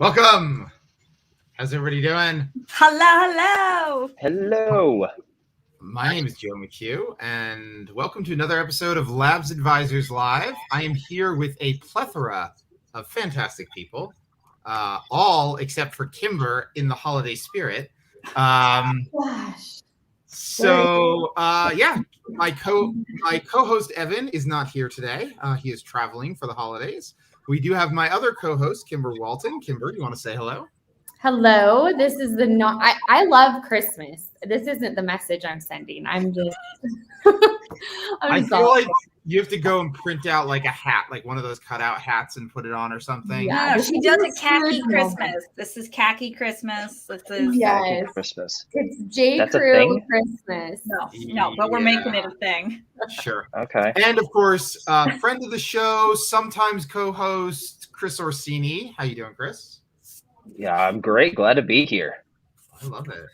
Welcome. How's everybody doing? Hello. Hello. My name is Joe McHugh, and welcome to another episode of Labs Advisors Live. I am here with a plethora of fantastic people, all except for Kimber in the holiday spirit. So my co-host Evan is not here today. He is traveling for the holidays. We do have my other co-host, Kimber Walton. Kimber, you want to say hello? Hello. This is the not. I love Christmas. This isn't the message I'm sending. I'm just. I feel like you have to go and print out like a hat, like one of those cutout hats, and put it on or something. Yeah, she does a khaki Christmas. This is khaki Christmas. This is khaki Christmas. It's J. Crew Christmas. No, but we're making it a thing. Sure. Okay. And of course, friend of the show, sometimes co-host Chris Orsini. How you doing, Chris? Yeah, I'm great. Glad to be here. I love it.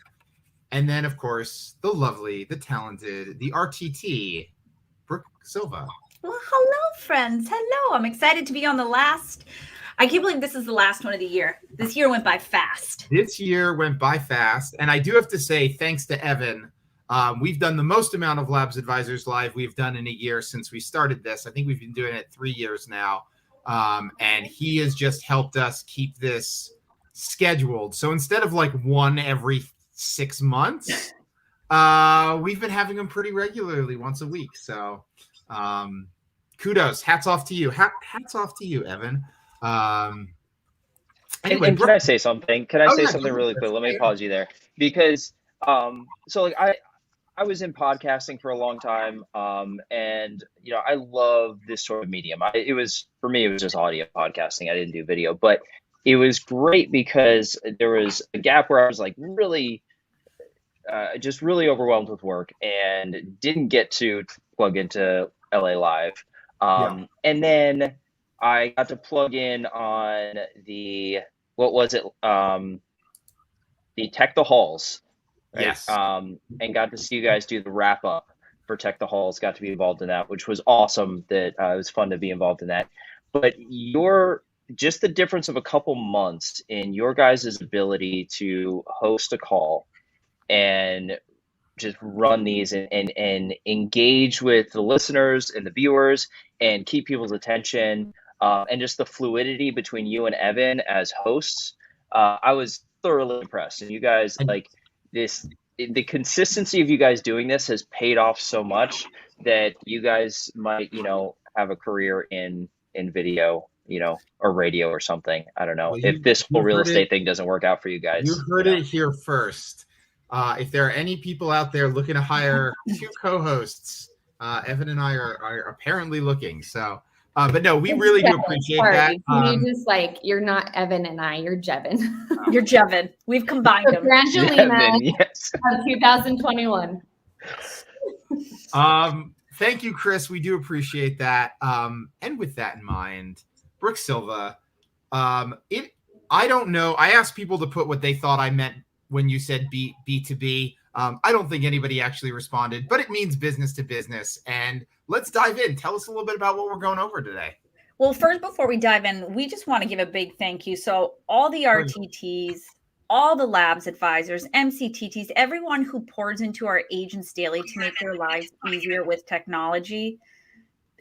And then, of course, the lovely, the talented, the RTT, Brooke Silva. Well, hello, friends. Hello. I'm excited to be on the last. I can't believe this is the last one of the year. This year went by fast. This year went by fast. And I do have to say, thanks to Evan, we've done the most amount of Labs Advisors Live we've done in a year since we started this. I think we've been doing it 3 years now. And he has just helped us keep this scheduled. So instead of like one every 6 months, we've been having them pretty regularly, once a week. So kudos, hats off to you. Hats off to you, Evan. Anyway, and can I say something? Can I say something really quick? Let me pause you there, because so like I was in podcasting for a long time, and I love this sort of medium. It was just audio podcasting. I didn't do video, but it was great because there was a gap where I was like really overwhelmed with work and didn't get to plug into LA Live. And then I got to plug in on the Tech the Halls. Right? Yes. And got to see you guys do the wrap up for Tech the Halls. Got to be involved in that, which was awesome. It was fun to be involved in that. But just the difference of a couple months in your guys' ability to host a call and just run these and engage with the listeners and the viewers and keep people's attention, and just the fluidity between you and Evan as hosts, I was thoroughly impressed. And you guys, like the consistency of you guys doing this has paid off so much that you guys might, have a career in video, or radio or something. I don't know. If this whole real estate thing doesn't work out for you guys. You heard it here first. If there are any people out there looking to hire 2 co-hosts, Evan and I are apparently looking. So, but no, we really do appreciate that. You just you're not Evan and I, you're Jevin. You're Jevin. We've combined them. Brangelina of 2021. Thank you, Chris. We do appreciate that. And with that in mind, Brooke Silva, I don't know. I asked people to put what they thought I meant when you said B2B. I don't think anybody actually responded, but it means business to business. And let's dive in. Tell us a little bit about what we're going over today. Well, first, before we dive in, we just want to give a big thank you. So all the RTTs, all the Labs Advisors, MCTTs, everyone who pours into our agents daily to make their lives easier with technology.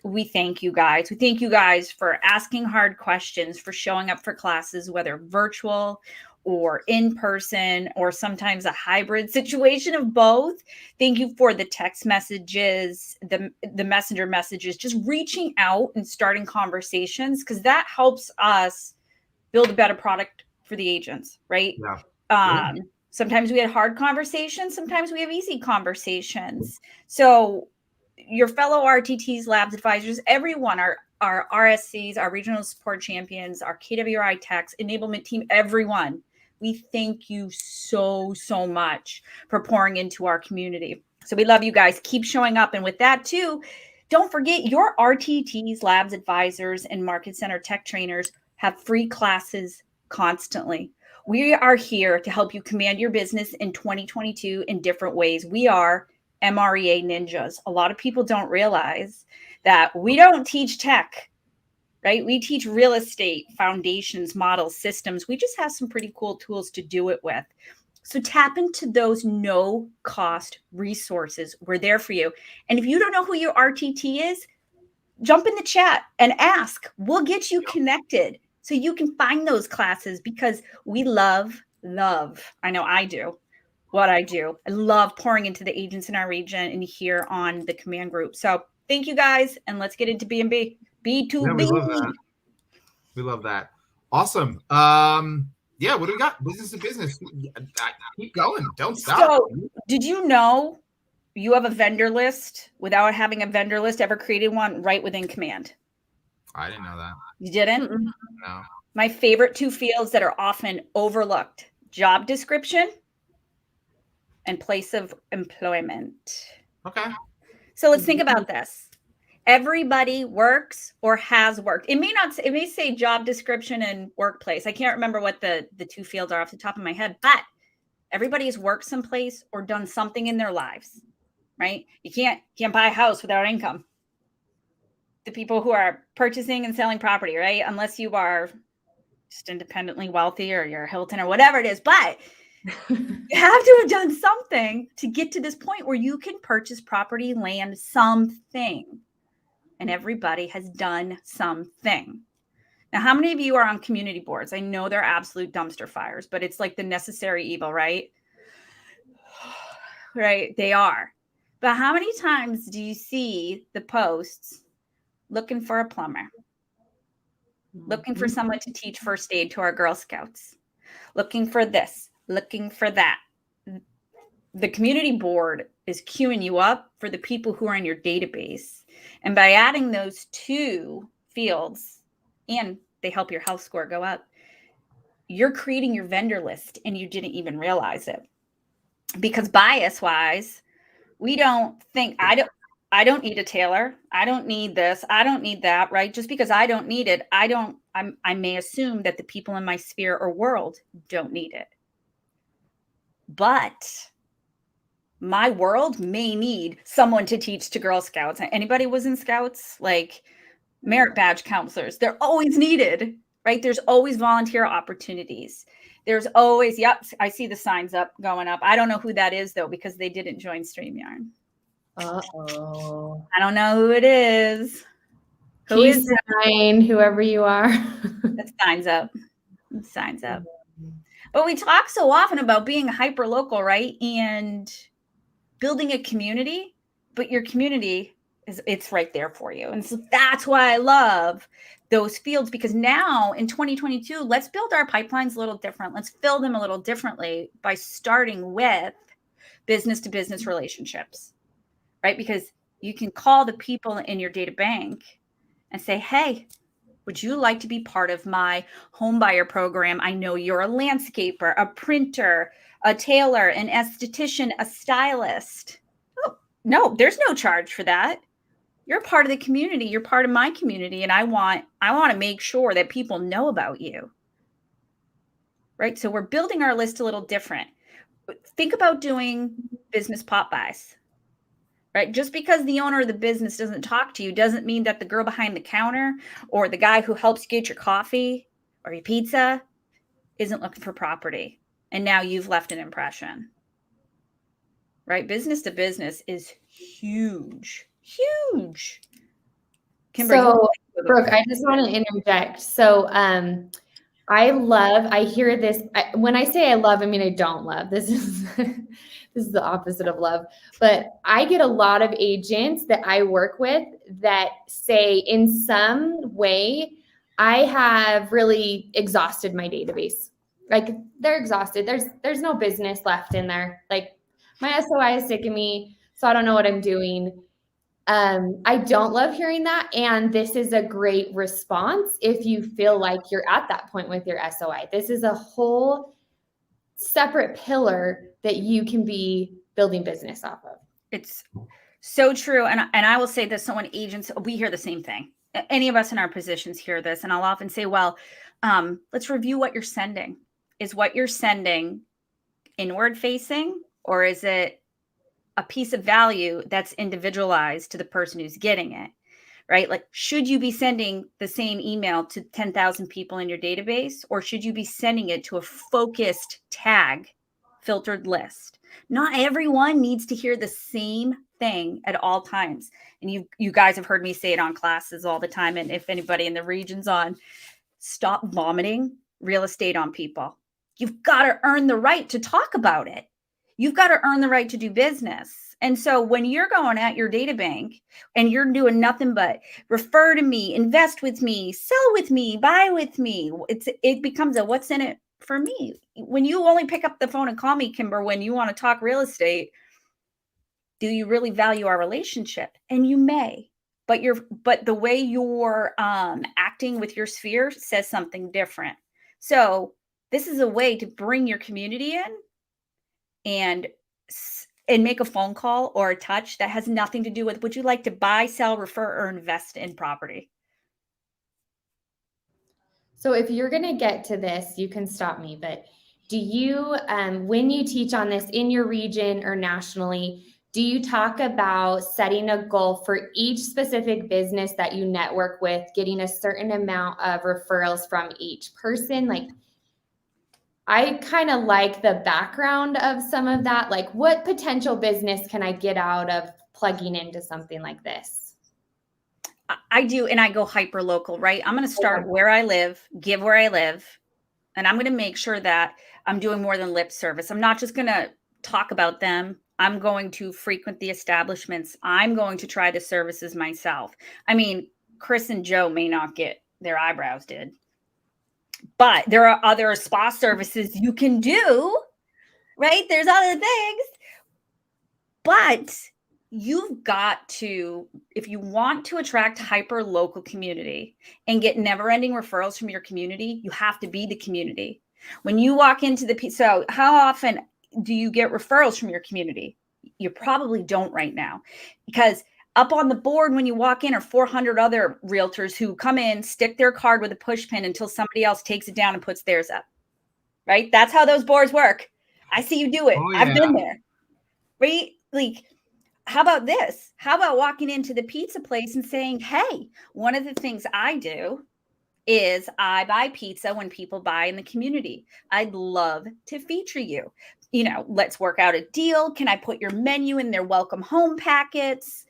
We thank you guys. We thank you guys for asking hard questions, for showing up for classes, whether virtual or in person, or sometimes a hybrid situation of both. Thank you for the text messages, the messenger messages, just reaching out and starting conversations, because that helps us build a better product for the agents, right? Yeah. Sometimes we had hard conversations, sometimes we have easy conversations. So your fellow RTTs, Labs Advisors, everyone, our RSCs, our regional support champions, our KWRI techs, enablement team, everyone, we thank you so much for pouring into our community. So we love you guys. Keep showing up. And with that too, don't forget your RTTs, Labs Advisors, and Market Center tech trainers have free classes constantly. We are here to help you command your business in 2022 in different ways. We are MREA ninjas. A lot of people don't realize that we don't teach tech, right? We teach real estate, foundations, models, systems. We just have some pretty cool tools to do it with. So tap into those no cost resources. We're there for you. And if you don't know who your RTT is, jump in the chat and ask. We'll get you connected so you can find those classes, because we love, I know I do, what I do. I love pouring into the agents in our region and here on the command group. So thank you guys, and let's get into B2B. Yeah, we love that. We love that. Awesome. Yeah, what do we got? Business to business. Keep going. Don't stop. So did you know you have a vendor list without having a vendor list? Ever created one right within command? I didn't know that. You didn't? No. My favorite two fields that are often overlooked: job description and place of employment. Okay. So let's think about this. Everybody works or has worked. It may say job description and workplace. I can't remember what the two fields are off the top of my head, but everybody has worked someplace or done something in their lives, right? You can't buy a house without income. The people who are purchasing and selling property, right? Unless you are just independently wealthy or you're Hilton or whatever it is, but you have to have done something to get to this point where you can purchase property, land, something. And everybody has done something. Now, how many of you are on community boards? I know they're absolute dumpster fires, but it's like the necessary evil, right? Right, they are. But how many times do you see the posts looking for a plumber, looking for someone to teach first aid to our Girl Scouts, looking for this, looking for that? The community board is queuing you up for the people who are in your database. And by adding those two fields, and they help your health score go up, you're creating your vendor list and you didn't even realize it. Because bias wise, we don't think, I don't need a tailor. I don't need this. I don't need that, right? Just because I don't need it, I may assume that the people in my sphere or world don't need it. But my world may need someone to teach to Girl Scouts. Anybody was in Scouts? Like merit badge counselors, they're always needed, right? There's always volunteer opportunities. There's always, yep, I see the signs up going up. I don't know who that is though, because they didn't join StreamYard. Uh-oh. I don't know who it is. Who is it? Whoever you are. That signs up. It signs up. But we talk so often about being hyper local, right? And building a community, but your community it's right there for you. And so that's why I love those fields, because now in 2022, let's build our pipelines a little different. Let's fill them a little differently by starting with business to business relationships, right? Because you can call the people in your data bank and say, hey, would you like to be part of my home buyer program? I know you're a landscaper, a printer, a tailor, an esthetician, a stylist. Oh, no, there's no charge for that. You're part of the community. You're part of my community. And I want to make sure that people know about you. Right? So we're building our list a little different. Think about doing business pop buys. Right? Just because the owner of the business doesn't talk to you doesn't mean that the girl behind the counter or the guy who helps you get your coffee or your pizza isn't looking for property. And now you've left an impression. Right? Business to business is huge. Huge. Kimberly, so, Brooke, I just want to interject. So, I hear this. When I say I love, I mean, I don't love. This is the opposite of love. But I get a lot of agents that I work with that say in some way, I have really exhausted my database. Like they're exhausted. There's no business left in there. Like my SOI is sick of me, so I don't know what I'm doing. I don't love hearing that. And this is a great response if you feel like you're at that point with your SOI. This is a whole separate pillar that you can be building business off of. It's so true. And I will say this, so when agents, we hear the same thing. Any of us in our positions hear this. And I'll often say, well, let's review what you're sending. Is what you're sending inward facing, or is it a piece of value that's individualized to the person who's getting it, right? Like, should you be sending the same email to 10,000 people in your database, or should you be sending it to a focused tag filtered list? Not everyone needs to hear the same thing at all times. And you guys have heard me say it on classes all the time. And if anybody in the region's on, stop vomiting real estate on people. You've got to earn the right to talk about it. You've got to earn the right to do business. And so when you're going at your data bank and you're doing nothing but refer to me, invest with me, sell with me, buy with me, it becomes a what's in it for me. When you only pick up the phone and call me, Kimber, when you want to talk real estate, do you really value our relationship? And you may, but the way you're acting with your sphere says something different. So this is a way to bring your community in and make a phone call or a touch that has nothing to do with, would you like to buy, sell, refer, or invest in property? So if you're going to get to this, you can stop me, but do you, when you teach on this in your region or nationally, do you talk about setting a goal for each specific business that you network with, getting a certain amount of referrals from each person? Like, I kind of like the background of some of that. Like, what potential business can I get out of plugging into something like this? I do. And I go hyper local, right? I'm going to start where I live, give where I live. And I'm going to make sure that I'm doing more than lip service. I'm not just going to talk about them. I'm going to frequent the establishments. I'm going to try the services myself. I mean, Chris and Joe may not get their eyebrows did, but there are other spa services you can do, right? There's other things. But you've got to, if you want to attract hyper local community and get never ending referrals from your community, you have to be the community. When you walk into so how often do you get referrals from your community? You probably don't right now, because up on the board when you walk in are 400 other realtors who come in, stick their card with a push pin until somebody else takes it down and puts theirs up, right? That's how those boards work. I see you do it. Oh, yeah. I've been there, right? Like, how about this? How about walking into the pizza place and saying, hey, one of the things I do is I buy pizza when people buy in the community. I'd love to feature you. You know, let's work out a deal. Can I put your menu in their welcome home packets?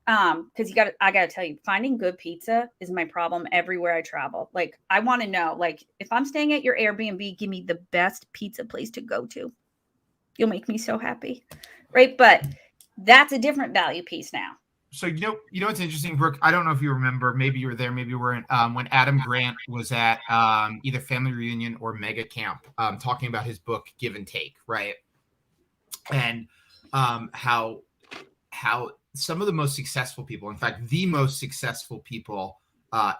Because I gotta tell you, finding good pizza is my problem everywhere I travel. Like, I want to know, like, if I'm staying at your Airbnb, give me the best pizza place to go to. You'll make me so happy, right? But that's a different value piece now. So you know what's interesting, Brooke? I don't know if you remember. Maybe you were there. Maybe you weren't. When Adam Grant was at either Family Reunion or Mega Camp, talking about his book Give and Take, right? And how some of the most successful people, in fact, the most successful people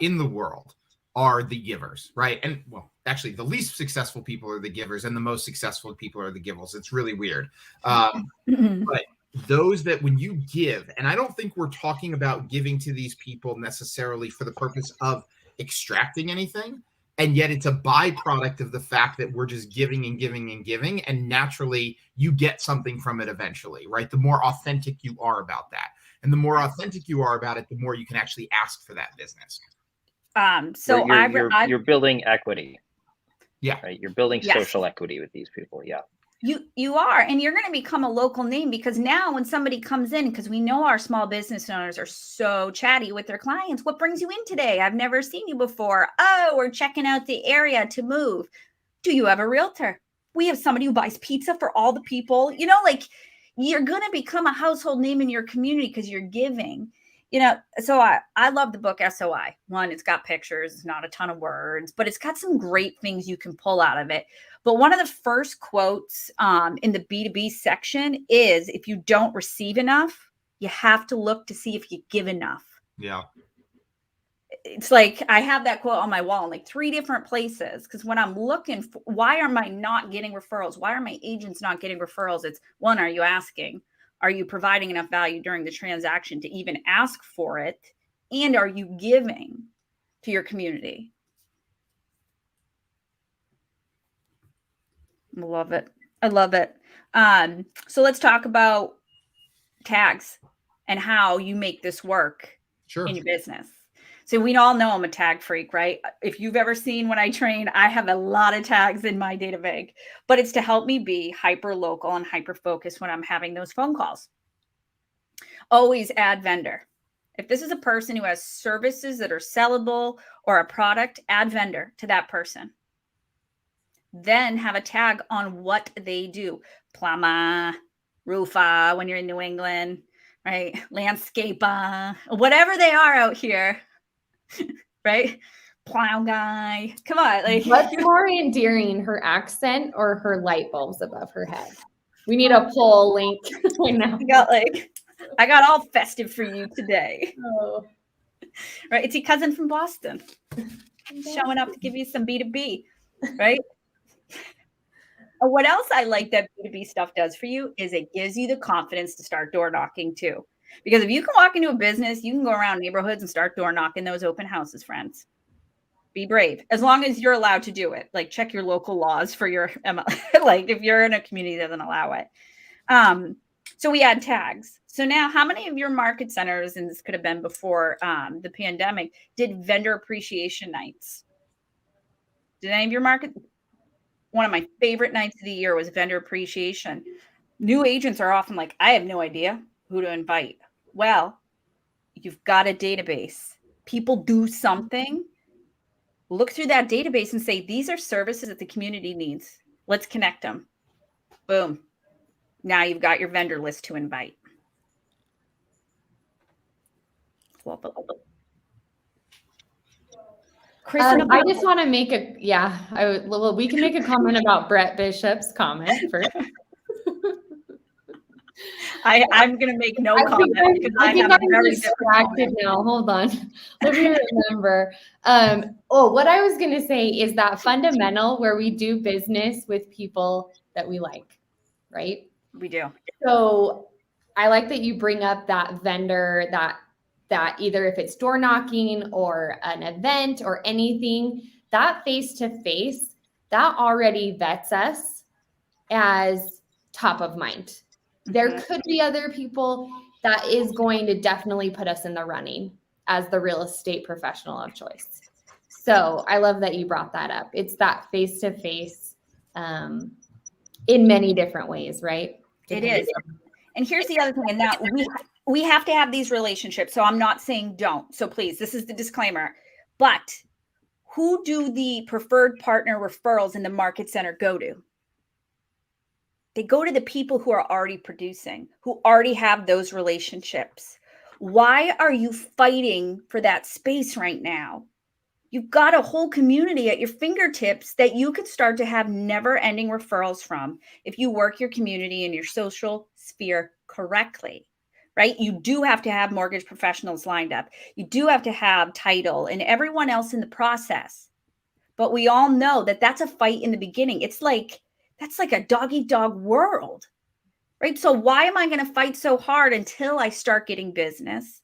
in the world, are the givers, right? And well, actually, the least successful people are the givers, and the most successful people are the givers. It's really weird, but those that when you give, and I don't think we're talking about giving to these people necessarily for the purpose of extracting anything, and yet it's a byproduct of the fact that we're just giving and giving and giving, and naturally you get something from it eventually, right? The more authentic you are about that, and the more authentic you are about it, the more you can actually ask for that business. So you're building equity. Yeah. Right. You're building social equity with these people. Yeah. You are, and you're going to become a local name, because now when somebody comes in, because we know our small business owners are so chatty with their clients. What brings you in today? I've never seen you before. Oh, we're checking out the area to move. Do you have a realtor? We have somebody who buys pizza for all the people. You know, like, you're going to become a household name in your community because you're giving. You know, so I love the book SOI. One, it's got pictures, it's not a ton of words, but it's got some great things you can pull out of it. But one of the first quotes in the B2B section is, if you don't receive enough, you have to look to see if you give enough. Yeah. It's like, I have that quote on my wall in like 3 different places, because when I'm looking for, why am I not getting referrals? Why are my agents not getting referrals? It's, one, are you asking? Are you providing enough value during the transaction to even ask for it? And are you giving to your community? I love it. I love it. So let's talk about tags and how you make this work Sure. in your business. So we all know I'm a tag freak, right? If you've ever seen when I train, I have a lot of tags in my data bank, but it's to help me be hyper local and hyper focused when I'm having those phone calls. Always add vendor. If this is a person who has services that are sellable or a product, add vendor to that person. Then have a tag on what they do. Plumber, roofer when you're in New England, right? Landscaper, whatever they are out here. Right? Plow guy. Come on. Like, what's more endearing, her accent or her light bulbs above her head? We need a poll link right now. I got all festive for you today. Oh. Right? It's your cousin from Boston showing up to give you some B2B, right? What else I like that B2B stuff does for you is it gives you the confidence to start door knocking too. Because if you can walk into a business, you can go around neighborhoods and start door knocking those open houses, friends. Be brave, as long as you're allowed to do it. Like, check your local laws for your, like, if you're in a community that doesn't allow it. So we add tags. So now, how many of your market centers, and this could have been before the pandemic, did vendor appreciation nights? Did any of your market? One of my favorite nights of the year was vendor appreciation. New agents are often like, I have no idea who to invite. Well, you've got a database. People do something. Look through that database and say, these are services that the community needs. Let's connect them. Boom. Now you've got your vendor list to invite. Chris, I just want to make we can make a comment about Brett Bishop's comment first. I'm going to make no comment because I think I'm very distracted now. Hold on. Let me remember. What I was going to say is that fundamental where we do business with people that we like, right? We do. So I like that you bring up that vendor that either if it's door knocking or an event or anything, that face-to-face, that already vets us as top of mind. There could be other people that is going to definitely put us in the running as the real estate professional of choice. So I love that you brought that up. It's that face-to-face in many different ways, right? It is. And here's the other thing. And now we have to have these relationships. So I'm not saying don't. So please, this is the disclaimer. But who do the preferred partner referrals in the market center go to? They go to the people who are already producing, who already have those relationships. Why are you fighting for that space right now? You've got a whole community at your fingertips that you could start to have never-ending referrals from if you work your community and your social sphere correctly, right? You do have to have mortgage professionals lined up. You do have to have title and everyone else in the process. But we all know that that's a fight in the beginning. That's like a dog-eat-dog world, right? So why am I going to fight so hard until I start getting business?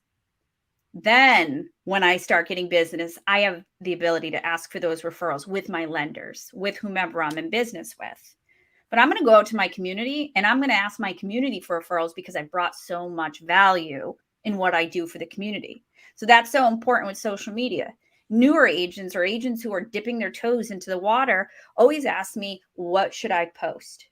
Then when I start getting business, I have the ability to ask for those referrals with my lenders, with whomever I'm in business with. But I'm going to go out to my community and I'm going to ask my community for referrals because I brought so much value in what I do for the community. So that's so important with social media. Newer agents or agents who are dipping their toes into the water always ask me, what should I post?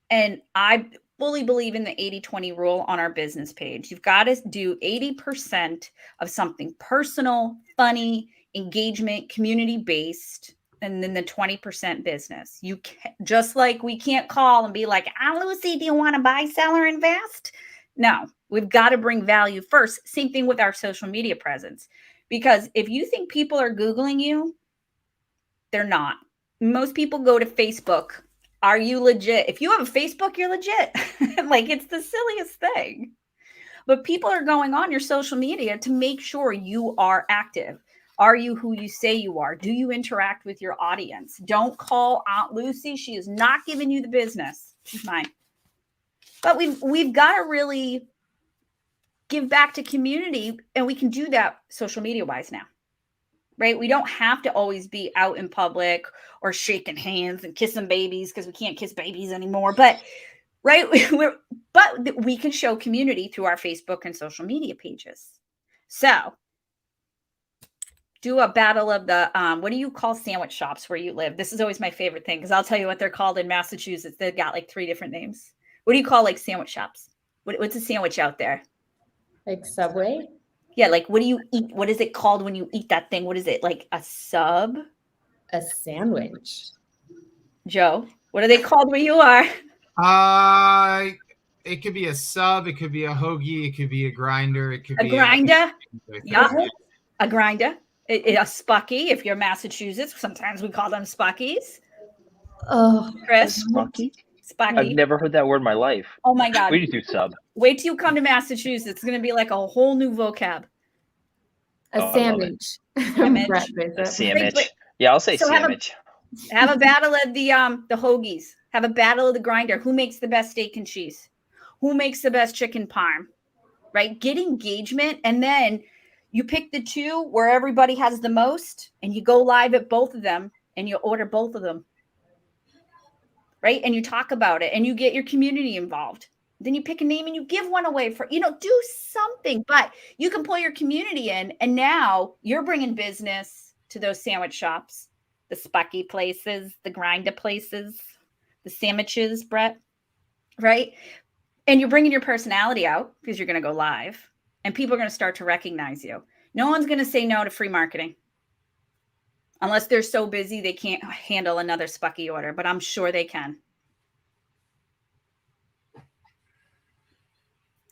And I fully believe in the 80-20 rule on our business page. You've got to do 80% of something personal, funny, engagement, community-based, and then the 20% business. You can, just like we can't call and be like, Lucy, do you want to buy, sell, or invest? No, we've got to bring value first. Same thing with our social media presence. Because if you think people are Googling you, they're not. Most people go to Facebook. Are you legit? If you have a Facebook, you're legit. Like, it's the silliest thing. But people are going on your social media to make sure you are active. Are you who you say you are? Do you interact with your audience? Don't call Aunt Lucy. She is not giving you the business. She's mine. But we've got to really give back to community, and we can do that social media wise now. Right? We don't have to always be out in public or shaking hands and kissing babies because we can't kiss babies anymore. But right, but we can show community through our Facebook and social media pages. So do a battle of the, what do you call sandwich shops where you live? This is always my favorite thing because I'll tell you what they're called in Massachusetts. They've got like 3 different names. What do you call like sandwich shops? What's a sandwich out there? Like Subway? Yeah, like what do you eat? What is it called when you eat that thing? What is it? Like a sub? A sandwich. Joe, what are they called where you are? It could be a sub, it could be a hoagie, it could be a grinder, it could A be grinder? Yeah, yeah. a grinder. A spucky, if you're Massachusetts. Sometimes we call them spuckies. Oh, Chris? Spucky? Spucky. I've never heard that word in my life. Oh my God. We just do sub. Wait till you come to Massachusetts. It's going to be like a whole new vocab. a sandwich. Sandwich. A sandwich. Yeah, I'll say So sandwich. Have a battle of the hoagies. Have a battle of the grinder. Who makes the best steak and cheese? Who makes the best chicken parm? Right? Get engagement, and then you pick the 2 where everybody has the most, and you go live at both of them, and you order both of them. Right? And you talk about it, and you get your community involved. Then you pick a name and you give one away for, do something, but you can pull your community in, and now you're bringing business to those sandwich shops, the spucky places, the grinder places, the sandwiches, Brett, right? And you're bringing your personality out because you're going to go live, and people are going to start to recognize you. No one's going to say no to free marketing unless they're so busy they can't handle another spucky order, but I'm sure they can.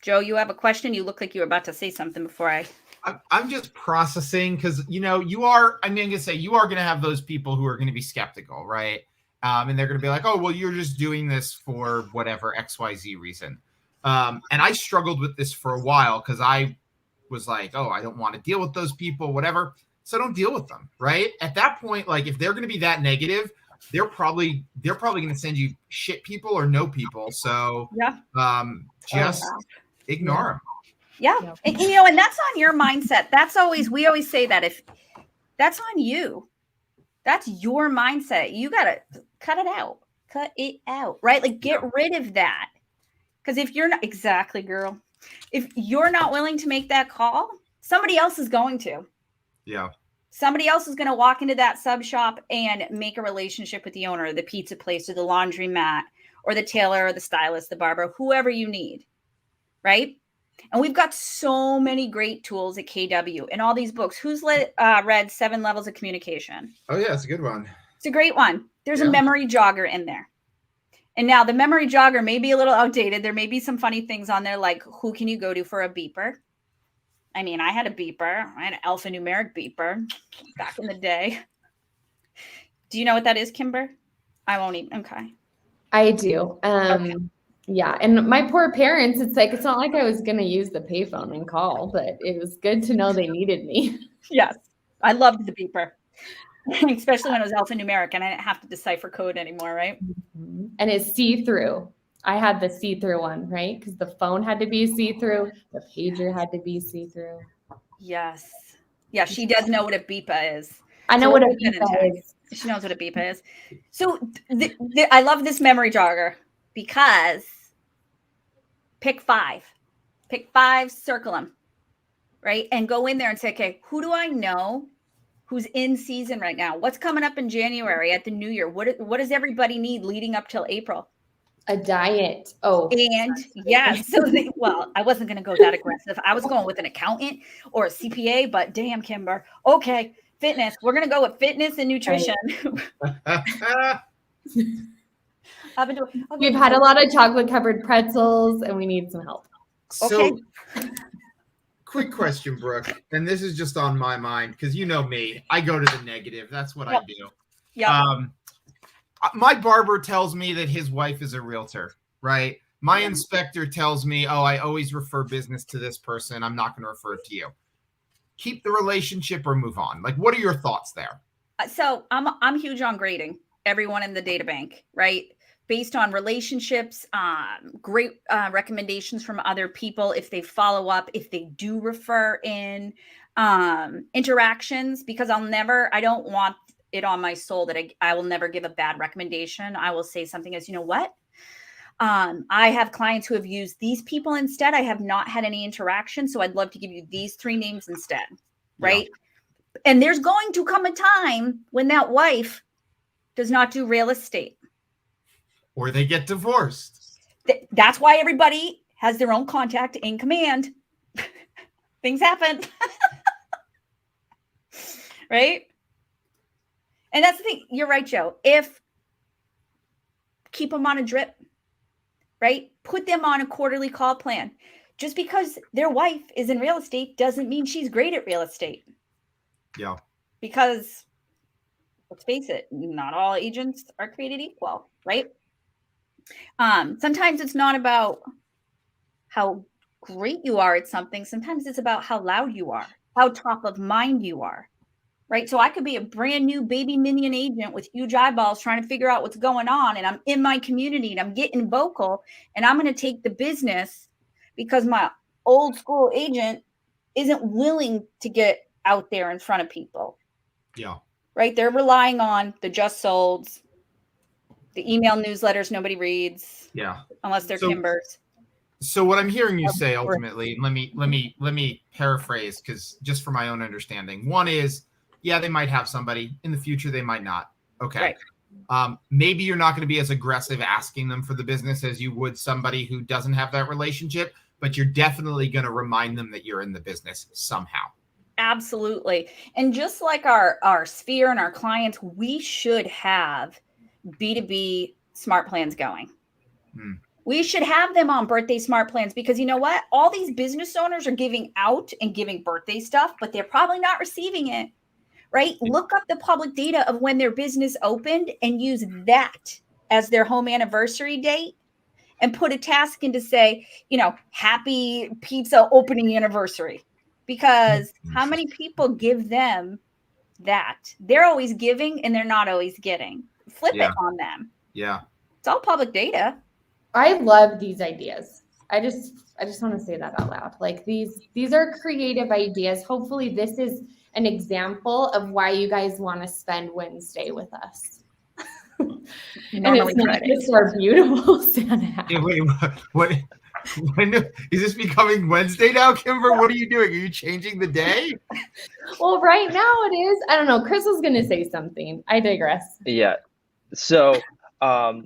Joe, you have a question? You look like you were about to say something before I'm just processing because, you are going to have those people who are going to be skeptical, right? And they're going to be like, oh, well, you're just doing this for whatever XYZ reason. And I struggled with this for a while because I was like, oh, I don't want to deal with those people, whatever. So don't deal with them, right? At that point, like if they're going to be that negative, they're probably going to send you shit people or no people. So just ignore them. Yeah. And that's on your mindset. We always say that if that's on you, that's your mindset. You got to cut it out, right? Like get rid of that. Because if you're not exactly, girl, if you're not willing to make that call, somebody else is going to. Yeah. Somebody else is going to walk into that sub shop and make a relationship with the owner of the pizza place or the laundromat or the tailor or the stylist, the barber, whoever you need. Right. And we've got so many great tools at KW and all these books. Who's read 7 Levels of Communication? Oh, yeah, it's a good one. It's a great one. There's a memory jogger in there. And now the memory jogger may be a little outdated. There may be some funny things on there, like who can you go to for a beeper? I mean, I had a beeper. I had an alphanumeric beeper back in the day. Do you know what that is, Kimber? I won't even. Okay. I do. Okay. Yeah. And my poor parents, it's not like I was going to use the payphone and call, but it was good to know they needed me. Yes. I loved the beeper, especially when it was alphanumeric and I didn't have to decipher code anymore, right? Mm-hmm. And it's see-through. I had the see-through one, right? Because the phone had to be see-through. The pager had to be see-through. Yes. Yeah, she does know what a beeper is. I know what a beeper is. She knows what a beeper is. So I love this memory jogger because pick 5, circle them, right? And go in there and say, okay, who do I know who's in season right now? What's coming up in January at the new year? What does everybody need leading up till April? A diet. Oh. And yes. So I wasn't going to go that aggressive. I was going with an accountant or a CPA, but damn, Kimber. Okay. Fitness. We're going to go with fitness and nutrition. We've had a lot of chocolate covered pretzels and we need some help. So, quick question, Brooke. And this is just on my mind because you know me. I go to the negative. That's what I do. Yeah. My barber tells me that his wife is a realtor, right? My inspector tells me, oh, I always refer business to this person. I'm not going to refer it to you. Keep the relationship or move on. Like, what are your thoughts there? So I'm huge on grading everyone in the data bank, right? Based on relationships, great recommendations from other people. If they follow up, if they do refer in interactions, because I don't want it on my soul that I will never give a bad recommendation. I will say something as, you know what? I have clients who have used these people instead. I have not had any interaction, so I'd love to give you these 3 names instead, right? Yeah. And there's going to come a time when that wife does not do real estate. Or they get divorced. That's why everybody has their own contact in command. Things happen. Right? And that's the thing. You're right, Joe. Keep them on a drip, right? Put them on a quarterly call plan. Just because their wife is in real estate doesn't mean she's great at real estate. Yeah. Because let's face it, not all agents are created equal, right? Sometimes it's not about how great you are at something. Sometimes it's about how loud you are, how top of mind you are, right? So I could be a brand new baby minion agent with huge eyeballs trying to figure out what's going on. And I'm in my community and I'm getting vocal and I'm going to take the business because my old school agent isn't willing to get out there in front of people. Yeah. Right? They're relying on the just solds, the email newsletters nobody reads. Yeah. Unless they're Kimbers. So what I'm hearing you say ultimately, let me paraphrase, because just for my own understanding, one is, yeah, they might have somebody in the future, they might not. Okay. Right. Maybe you're not going to be as aggressive asking them for the business as you would somebody who doesn't have that relationship, but you're definitely going to remind them that you're in the business somehow. Absolutely. And just like our sphere and our clients, we should have B2B smart plans going. We should have them on birthday smart plans because you know what? All these business owners are giving out and giving birthday stuff, but they're probably not receiving it, right? Look up the public data of when their business opened and use that as their home anniversary date and put a task in to say, happy pizza opening anniversary. Because how many people give them that? They're always giving and they're not always getting. Flip it on them. Yeah. It's all public data. I love these ideas. I just want to say that out loud. Like these are creative ideas. Hopefully this is an example of why you guys want to spend Wednesday with us. And it's not just our beautiful Santa hat. Hey, wait, what? When is this becoming Wednesday now, Kimber? What are you doing? Are you changing the day? Well, right now it is. I don't know. Chris was going to say something. I digress. Yeah. So, how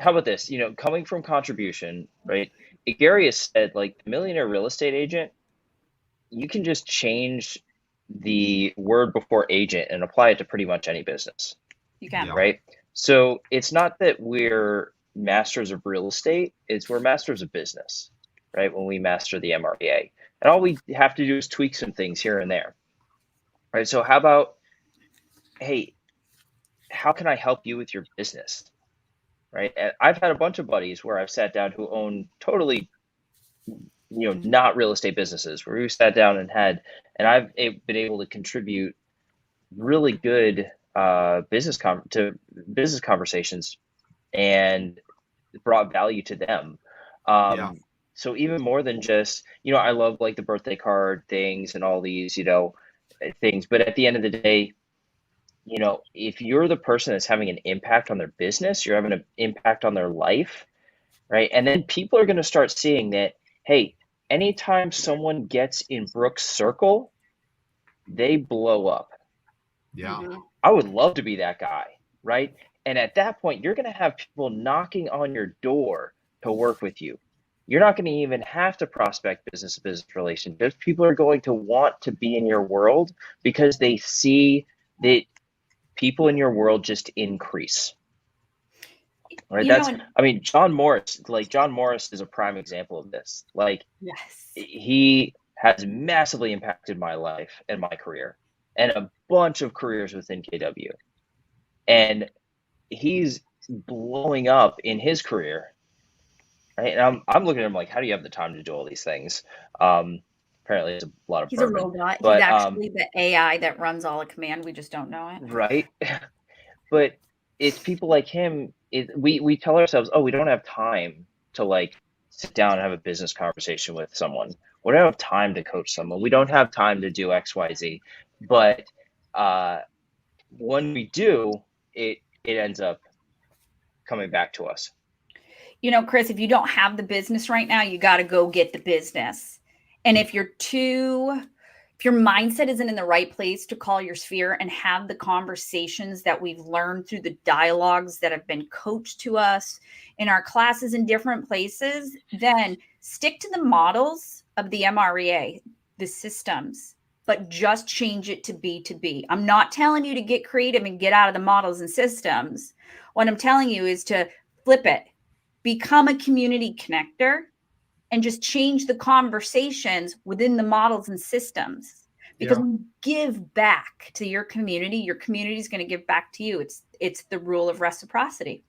about this? Coming from contribution, right? Gary has said, like, the millionaire real estate agent, you can just change the word before agent and apply it to pretty much any business. You can. Right? So it's not that we're masters of real estate, we're masters of business, right? When we master the MREA. And all we have to do is tweak some things here and there. Right? So how about, hey, how can I help you with your business? Right? And I've had a bunch of buddies where I've sat down who own totally, not real estate businesses, where we sat down and I've been able to contribute really good business conversations and brought value to them. So even more than just, I love like the birthday card things and all these, things. But at the end of the day, if you're the person that's having an impact on their business, you're having an impact on their life, right? And then people are going to start seeing that, hey, anytime someone gets in Brooke's circle, they blow up. Yeah. Mm-hmm. I would love to be that guy, right? And at that point, you're going to have people knocking on your door to work with you. You're not going to even have to prospect business-to-business relationships. People are going to want to be in your world because they see that people in your world just increase. Right? John Morris is a prime example of this. Like, yes, he has massively impacted my life and my career and a bunch of careers within KW. And he's blowing up in his career. Right? And I'm looking at him like, how do you have the time to do all these things? Apparently it's a lot of he's bourbon. a robot. But, he's actually the AI that runs all of command. We just don't know it. Right. But it's people like him. We tell ourselves, oh, we don't have time to like sit down and have a business conversation with someone. We don't have time to coach someone. We don't have time to do X, Y, Z. But when we do, it ends up coming back to us. You know, Chris, if you don't have the business right now, you got to go get the business. And if your mindset isn't in the right place to call your sphere and have the conversations that we've learned through the dialogues that have been coached to us in our classes in different places, then stick to the models of the MREA, the systems, but just change it to B2B. I'm not telling you to get creative and get out of the models and systems. What I'm telling you is to flip it, become a community connector, and just change the conversations within the models and systems. Because when you give back to your community is going to give back to you. It's the rule of reciprocity.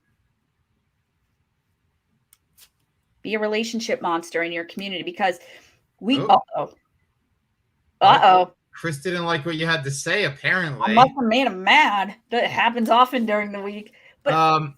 Be a relationship monster in your community, because Chris didn't like what you had to say, apparently. I must have made him mad. That happens often during the week. But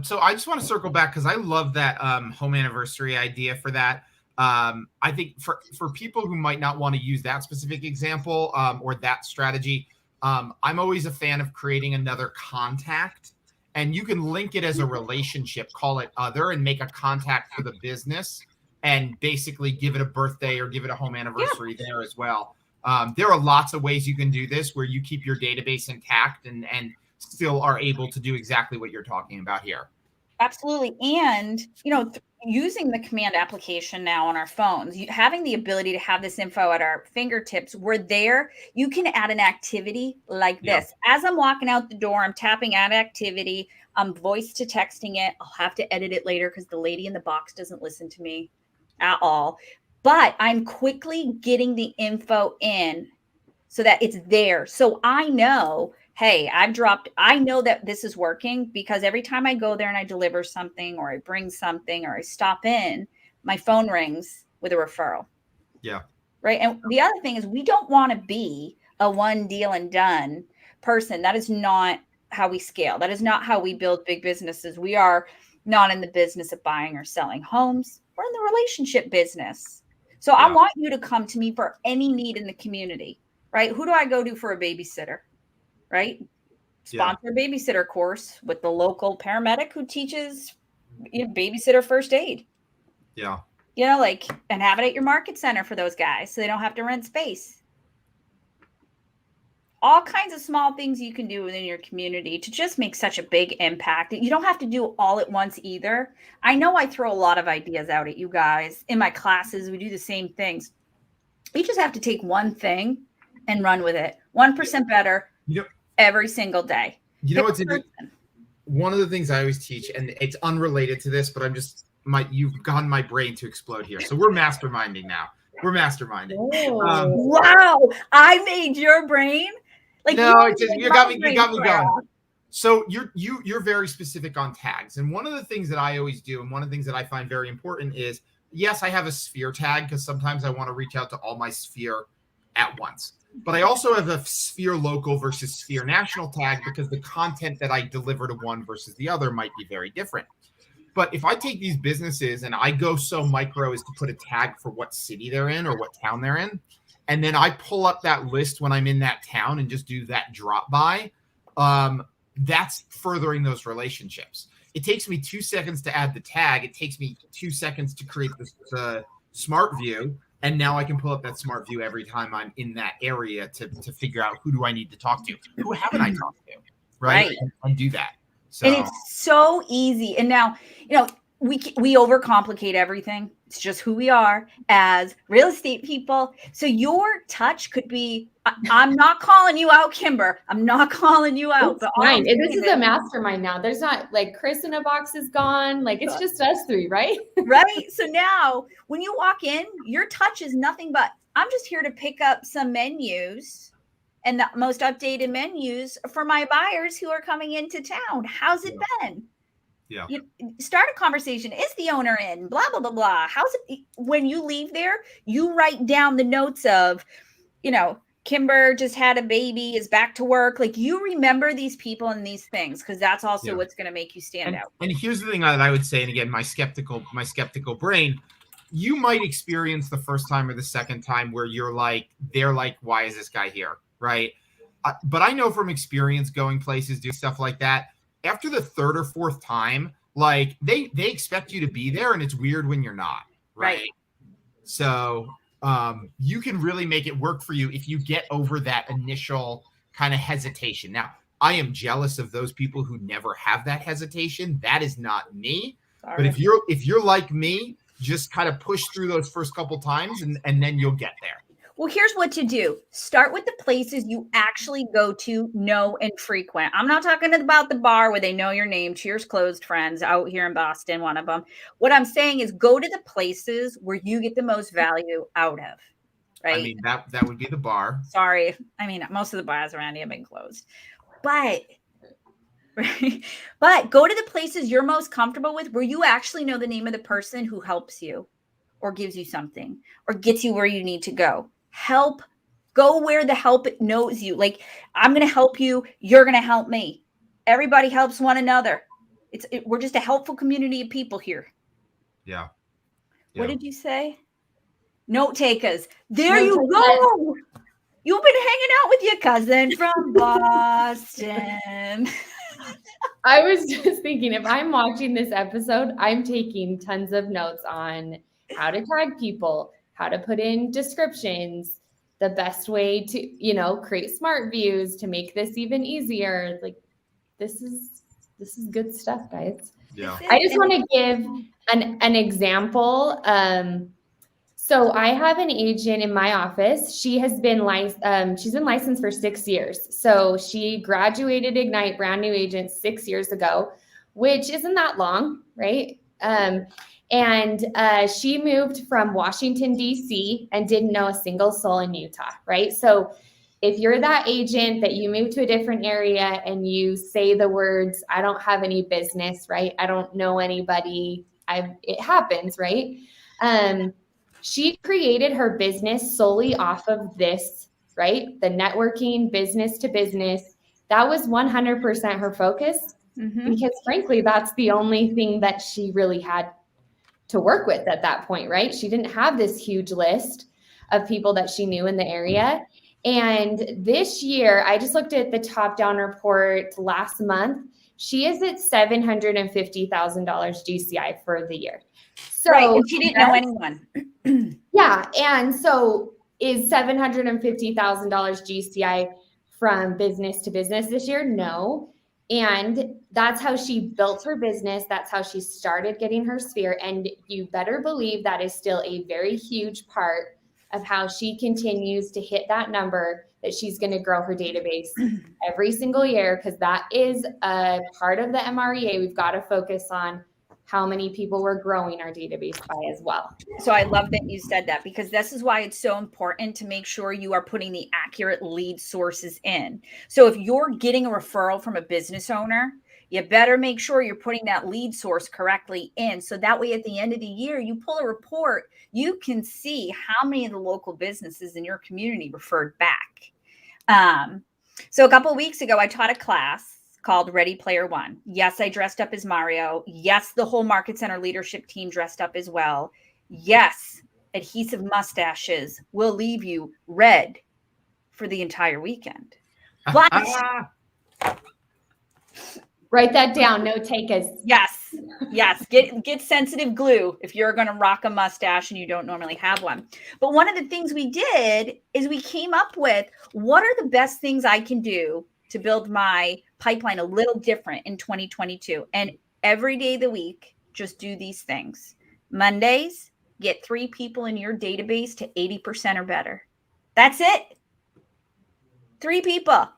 so I just want to circle back because I love that home anniversary idea for that. I think for people who might not want to use that specific example or that strategy, I'm always a fan of creating another contact, and you can link it as a relationship, call it other, and make a contact for the business and basically give it a birthday or give it a home anniversary there as well. There are lots of ways you can do this where you keep your database intact and still are able to do exactly what you're talking about here. Absolutely. And, using the command application now on our phones, having the ability to have this info at our fingertips, we're there. You can add an activity like this. As I'm walking out the door, I'm tapping add activity. I'm voice to texting it. I'll have to edit it later because the lady in the box doesn't listen to me at all. But I'm quickly getting the info in so that it's there. So I know, hey, I know that this is working because every time I go there and I deliver something or I bring something or I stop in, my phone rings with a referral. Yeah. Right. And the other thing is, we don't want to be a one deal and done person. That is not how we scale. That is not how we build big businesses. We are not in the business of buying or selling homes. We're in the relationship business. So I want you to come to me for any need in the community, right? Who do I go to for a babysitter? Right? Sponsor a babysitter course with the local paramedic who teaches babysitter first aid. Yeah. And have it at your market center for those guys so they don't have to rent space. All kinds of small things you can do within your community to just make such a big impact. You don't have to do all at once either. I know I throw a lot of ideas out at you guys. In my classes, we do the same things. You just have to take one thing and run with it. 1% better. Every single day. One of the things I always teach, and it's unrelated to this, but you've gotten my brain to explode here. So we're masterminding now. Wow. I made your brain. You got me going. So you're very specific on tags. And one of the things that I always do, and one of the things that I find very important is, yes, I have a sphere tag because sometimes I want to reach out to all my sphere at once. But I also have a sphere local versus sphere national tag because the content that I deliver to one versus the other might be very different. But if I take these businesses and I go so micro as to put a tag for what city they're in or what town they're in, and then I pull up that list when I'm in that town and just do that drop by, that's furthering those relationships. It takes me 2 seconds to add the tag. It takes me 2 seconds to create this smart view. And now I can pull up that smart view every time I'm in that area to figure out who do I need to talk to, who haven't I talked to, right? And do that. So. And it's so easy. And now, we overcomplicate everything. It's just who we are as real estate people. So your touch could be, I'm not calling you out, Kimber. I'm not calling you out. It's fine. This is a mastermind now. There's not Chris in a box is gone. It's just us three, right? Right. So now when you walk in, your touch is nothing but, I'm just here to pick up some menus and the most updated menus for my buyers who are coming into town. How's it been? Yeah. You start a conversation. Is the owner in? Blah, blah, blah, blah. How's it? When you leave there, you write down the notes of, Kimber just had a baby, is back to work. You remember these people and these things because that's also what's going to make you stand out. And here's the thing that I would say, and again, my skeptical brain, you might experience the first time or the second time where they're like, why is this guy here? Right. But I know from experience going places, doing stuff like that, after the third or fourth time, like they expect you to be there, and it's weird when you're not, right? So you can really make it work for you if you get over that initial kind of hesitation. Now, I am jealous of those people who never have that hesitation. That is not me. Sorry. But if you're like me, just kind of push through those first couple times, and then you'll get there. Well, here's what to do. Start with the places you actually go to, know, and frequent. I'm not talking about the bar where they know your name. Cheers closed, friends, out here in Boston, one of them. What I'm saying is go to the places where you get the most value out of, right? I mean, that would be the bar. Sorry. I mean, most of the bars around here have been closed. But go to the places you're most comfortable with where you actually know the name of the person who helps you or gives you something or gets you where you need to go. Go where the help knows you. Like, I'm going to help you. You're going to help me. Everybody helps one another. We're just a helpful community of people here. Yeah. What did you say? Note takers. There you go. You've been hanging out with your cousin from Boston. I was just thinking, if I'm watching this episode, I'm taking tons of notes on how to tag people, how to put in descriptions, the best way to, create smart views to make this even easier. Like, this is good stuff, guys. Yeah. I just want to give an example. So I have an agent in my office. She has been she's been licensed for 6 years. So she graduated Ignite, brand new agent, 6 years ago, which isn't that long, right? And she moved from Washington, D.C. and didn't know a single soul in Utah, right? So if you're that agent that you move to a different area and you say the words, I don't have any business, right? I don't know anybody. It happens, right? She created her business solely off of this, right? The networking, business to business. That was 100% her focus because frankly, that's the only thing that she really had to work with at that point, right? She didn't have this huge list of people that she knew in the area. And this year, I just looked at the top-down report last month. She is at $750,000 GCI for the year. So right, and she didn't know anyone. Yeah, and so is $750,000 GCI from business to business this year? No. And that's how she built her business. That's how she started getting her sphere. And you better believe that is still a very huge part of how she continues to hit that number, that she's going to grow her database every single year, because that is a part of the MREA. We've got to focus on how many people we're growing our database by as well. So I love that you said that, because this is why it's so important to make sure you are putting the accurate lead sources in. So if you're getting a referral from a business owner, you better make sure you're putting that lead source correctly in. So that way, at the end of the year, you pull a report, you can see how many of the local businesses in your community referred back. So a couple of weeks ago, I taught a class called Ready Player One. Yes, I dressed up as Mario. Yes, the whole Market Center leadership team dressed up as well. Yes, adhesive mustaches will leave you red for the entire weekend. But write that down. No takers. Yes. Get sensitive glue if you're going to rock a mustache and you don't normally have one. But one of the things we did is we came up with, what are the best things I can do to build my pipeline a little different in 2022? And every day of the week, just do these things. Mondays, get 3 people in your database to 80% or better. That's it. 3 people.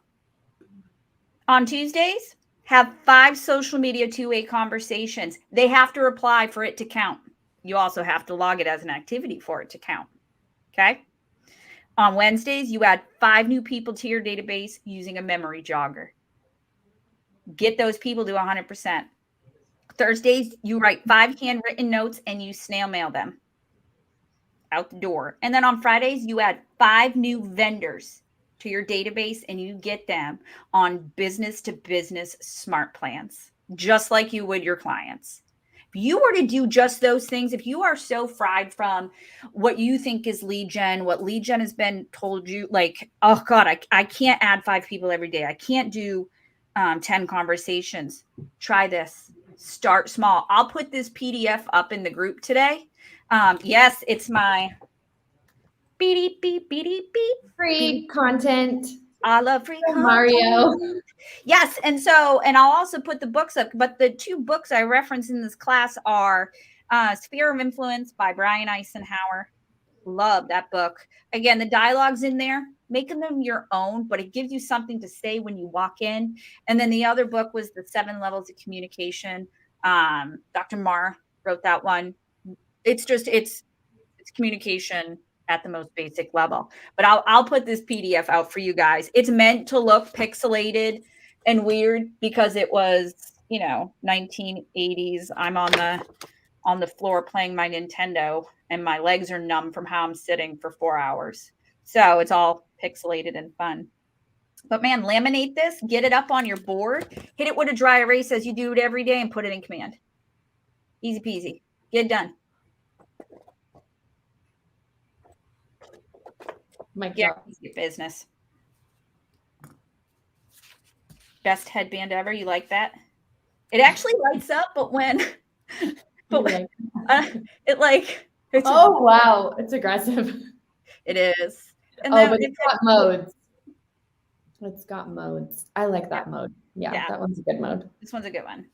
On Tuesdays, have 5 social media two-way conversations. They have to reply for it to count. You also have to log it as an activity for it to count. Okay? On Wednesdays, you add 5 new people to your database using a memory jogger. Get those people to 100%. Thursdays, you write 5 handwritten notes and you snail mail them out the door. And then on Fridays, you add 5 new vendors to your database and you get them on business to business smart plans, just like you would your clients. If you were to do just those things, if you are so fried from what you think is lead gen, what lead gen has been told you, like, oh God, I can't add 5 people every day. I can't do 10 conversations. Try this. Start small. I'll put this PDF up in the group today. Yes, it's my beep, beep, beep, beep, beep. Free content. I love free content. Mario. Yes. And I'll also put the books up, but the 2 books I reference in this class are Sphere of Influence by Brian Eisenhower. Love that book. Again, the dialogue's in there, making them your own, but it gives you something to say when you walk in. And then the other book was The 7 Levels of Communication. Dr. Marr wrote that one. It's communication at the most basic level. But I'll put this PDF out for you guys. It's meant to look pixelated and weird because it was, 1980s. I'm on the floor playing my Nintendo and my legs are numb from how I'm sitting for 4 hours. So it's all pixelated and fun. But man, laminate this, get it up on your board, hit it with a dry erase as you do it every day and put it in command. Easy peasy. Get it done. Yeah, business. Best headband ever. You like that? It actually lights up, but when oh wow, it's aggressive. It is. And but it's got modes. It's got modes. I like that mode. Yeah, that one's a good mode. This one's a good one.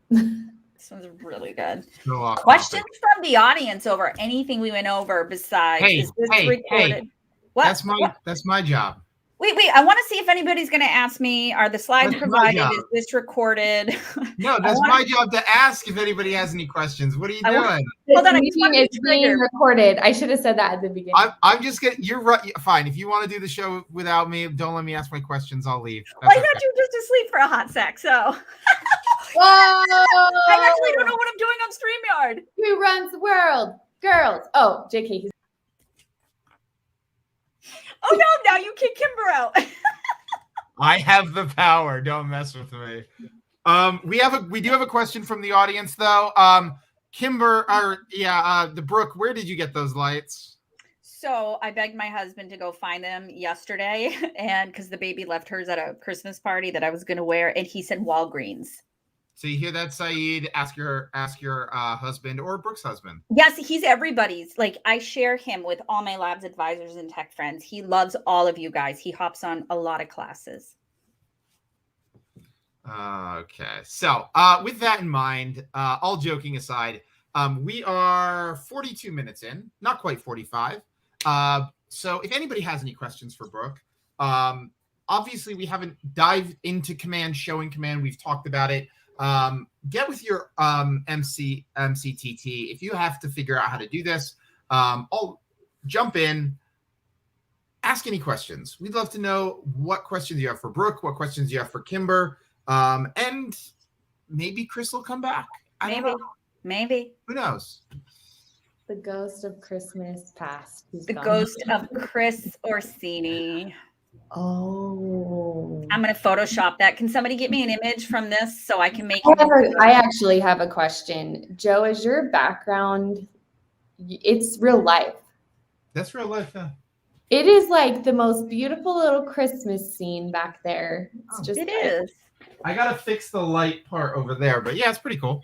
This one's really good. So questions from the audience over anything we went over besides is this recorded? What? That's my job. Wait. I want to see if anybody's going to ask me, are the slides provided? Is this recorded? No, that's my job to ask if anybody has any questions. What are you doing? Hold on, it's being recorded. I should have said that at the beginning. I'm just getting, you're right. Fine. If you want to do the show without me, don't let me ask my questions. I'll leave. Well, I thought you were just asleep for a hot sec, so. Whoa! I actually don't know what I'm doing on StreamYard. Who runs the world? Girls. Oh, JK. Oh no, now you kick Kimber out. I have the power. Don't mess with me. We do have a question from the audience though. Kimber, the Brooke, where did you get those lights? So I begged my husband to go find them yesterday, and because the baby left hers at a Christmas party that I was going to wear, and he said Walgreens. So you hear that, Saeed? Ask your husband or Brooke's husband. Yes, he's everybody's. Like, I share him with all my labs advisors and tech friends. He loves all of you guys. He hops on a lot of classes. Okay. So with that in mind, all joking aside, we are 42 minutes in, not quite 45. So if anybody has any questions for Brooke, obviously we haven't dived into command, showing command. We've talked about it. Get with your MCTT. If you have to figure out how to do this, I'll jump in, ask any questions. We'd love to know what questions you have for Brooke, what questions you have for Kimber, and maybe Chris will come back. Maybe. Who knows? The ghost of Christmas past. The ghost of Chris Orsini. Oh, I'm going to Photoshop that. Can somebody get me an image from this so I can make I actually have a question. Joe, is your background, it's real life? That's real life, yeah. It is like the most beautiful little Christmas scene back there. It is. I got to fix the light part over there, but yeah, it's pretty cool.